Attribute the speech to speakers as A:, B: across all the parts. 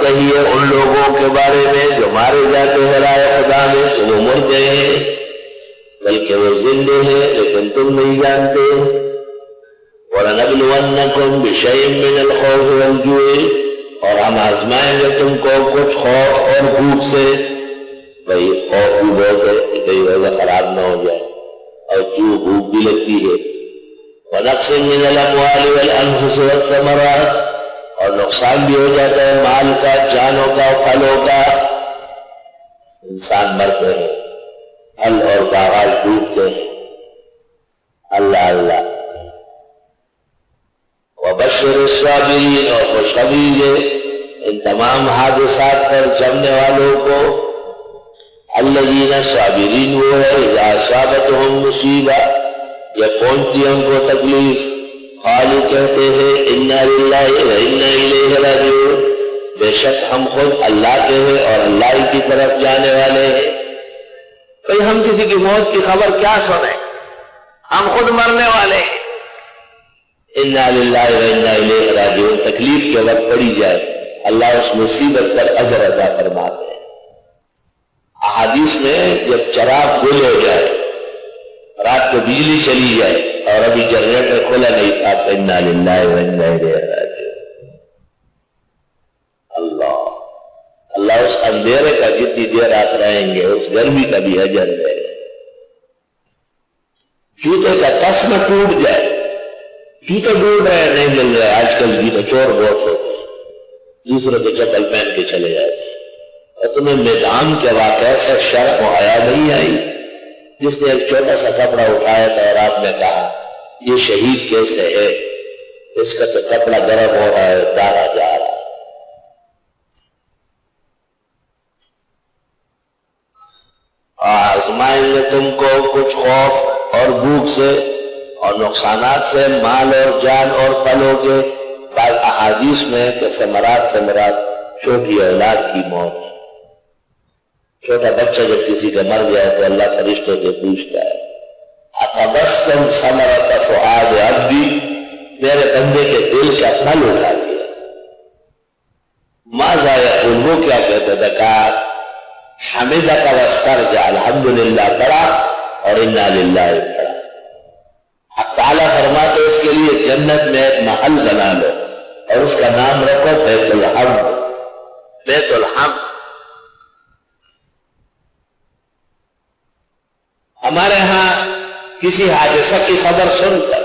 A: کہیے ان لوگوں کے بارے میں جو مارے جاتے ہیں رائے خدا میں تو وہ مر گئے ہیں، بلکہ وہ زندے ہیں لیکن تم نہیں جانتے۔ وَلَنَبْلُوَنَّكُمْ بِشَيْءٍ مِّنَ الْخَوْفِ وَالْجُوعِ، اور ہم آزمائیں گے تم کو کچھ خوف اور بھوک سے۔ بھئی خوف بھی بہت ہے کہ کہیں روزہ خراب نہ ہو جائے، اور بھوک بھی لگتی ہے۔ وَنَقْصٍ مِّنَ الْأَمْوَالِ وَالْأَنفُسِ وَالثَّمَرَاتِ، اور نقصان بھی ہو جاتا ہے مال کا، جانوں کا، پھلوں کا۔ انسان مرتے ہیں، پھل اور باغات ڈوبتے ہیں۔ اللہ اللہ۔ وَبَشِّرِ الصَّابِرِينَ، اور خوشخبری دے ان تمام حادثات پر جمنے والوں کو۔ الَّذِينَ صابرین وہ ہے اذا اصابتهم مصیبہ، جب پہنچتی ان کو تکلیف، قالوا کہتے ہیں انا للہ وانا الیہ راجعون، بے شک ہم خود اللہ کے ہیں اور اللہ ہی کی طرف جانے والے ہیں۔ بھئی ہم کسی کی موت کی خبر کیا سنیں، ہم خود مرنے والے ہیں۔ انا للہ وانا الیہ راجعون، تکلیف کے وقت پڑی جائے اللہ اس مصیبت پر اجر عطا فرماتے ہیں۔ احادیث میں جب چراغ گل ہو جائے، رات کو بجلی چلی جائے اور ابھی جنریٹر کھولا نہیں تھا تو انا للہ وانا الیہ راجعون۔ اللہ اس اندھیرے کا جتنی دیر آپ رہیں گے اس گرمی کا بھی اجر دے گا۔ جوتے کا تسمہ ٹوٹ جائے، جوتے ڈھونڈ رہے نہیں مل رہے، آج کل جوتے چور بہت ہوتے ہیں، دوسروں کے چپل پہن کے چلے جاتے ہیں۔ اور تمہیں میدان کے واقعہ سے شرم و حیا نہیں آئی؟ جس نے ایک چھوٹا سا کپڑا اٹھایا تھا اور آپ نے کہا یہ شہید کیسے ہے، اس کا تو کپڑا گرم ہو رہا ہے، داغا جا رہا ہے۔ آزمائیں گے تم کو کچھ خوف اور بھوک سے اور نقصانات سے، مال اور جان اور پھلوں کے۔ بعض احادیث میں کہ ثمرات سے مراد چھوٹی اولاد کی موت۔ چھوٹا بچہ جب کسی کا مر جائے تو اللہ فرشتوں سے پوچھتا ہے اَتَبَسَّمْ ثَمَرَةَ فُؤَادِ عَبْدِي، میرے بندے کے دل کا پھل اٹھا دیا۔ ماذا یقول، وہ کیا کہتا تھا؟ کہا حمدک واسترجع، الحمدللہ پڑھا اور انا للہ پڑھا۔ حق تعالیٰ فرماتے اس کے لیے جنت میں ایک محل بنا لو اور اس کا نام رکھو بیت الحمد، بیت الحمد۔ ہمارے ہاں کسی حادثہ کی خبر سن کر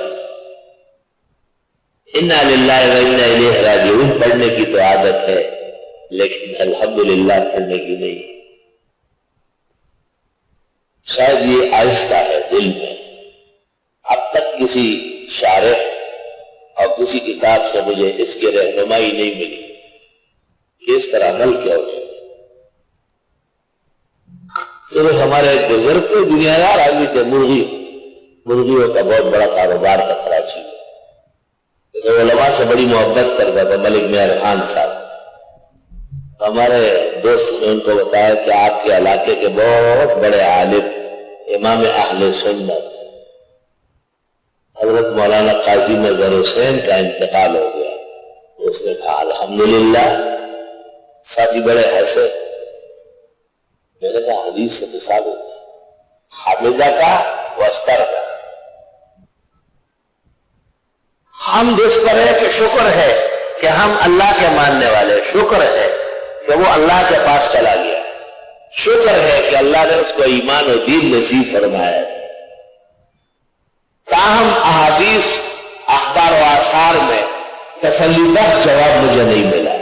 A: انا للہ وانا الیہ راجعون پڑھنے کی تو عادت ہے، لیکن الحمدللہ پڑھنے کی نہیں۔ شاید یہ آہستہ ہے دل میں۔ اب تک کسی شارح اور کسی کتاب سے مجھے اس کی رہنمائی نہیں ملی کہ اس پر عمل کیا ہو جائے۔ صرف ہمارے ایک بزرگ کے دنیا دار آدمی تھے، مرغیوں کا بہت بڑا کاروبار تھا کراچی میں، تو علماء سے بڑی محبت کرتا تھا، ملک مہر خان صاحب۔ ہمارے دوست نے ان کو بتایا کہ آپ کے علاقے کے بہت بڑے عالم امام اہل سنت حضرت مولانا قاضی مظہر حسین کا انتقال ہو گیا۔ اس نے کہا الحمدللہ۔ ساتھی بڑے ہنسے۔ میں نے کہا حدیث سے تو ثابت ہے، حامدہ کا وستر کا۔ ہم جس پر ہے کہ شکر ہے کہ ہم اللہ کے ماننے والے، شکر ہے کہ وہ اللہ کے پاس چلا گیا، شکر ہے کہ اللہ نے اس کو ایمان و دین نصیب فرمایا ہے۔ تاہم احادیث، اخبار و آثار میں تسلی بخش جواب مجھے نہیں ملا۔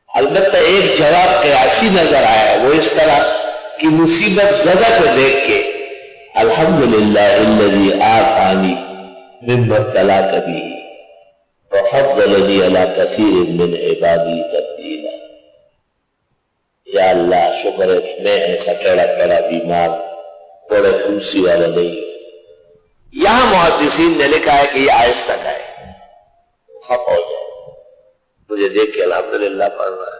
A: البتہ ایک جواب قیاسی نظر آیا، وہ اس طرح کہ مصیبت زدہ کو دیکھ کے الحمدللہ الذی آفانی مما ابتلاک بہ وفضلنی علی کثیر من عبادی تفضیلا۔ یا اللہ شکر ہے کہ میں ایسا ٹیڑا ٹیڑا بیمار بڑے کرسی والا نہیں۔ یہاں محدثین نے لکھا ہے کہ یہ آہستہ کا ہے، خف ہو جائے، مجھے دیکھ کے الحمدللہ پڑھ رہا ہے۔